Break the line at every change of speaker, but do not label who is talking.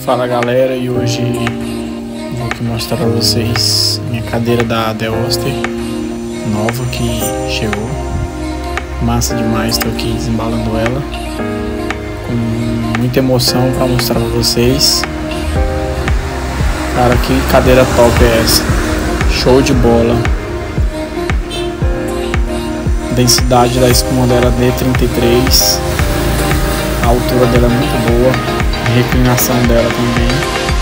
Fala galera, e hoje vou aqui mostrar pra vocês minha cadeira da The Oster nova que chegou. Massa demais, tô aqui desembalando ela com muita emoção pra mostrar pra vocês. Cara, que cadeira top é essa? Show de bola. Densidade da espuma dela D33. A altura dela é muito boa. A reclinação dela também.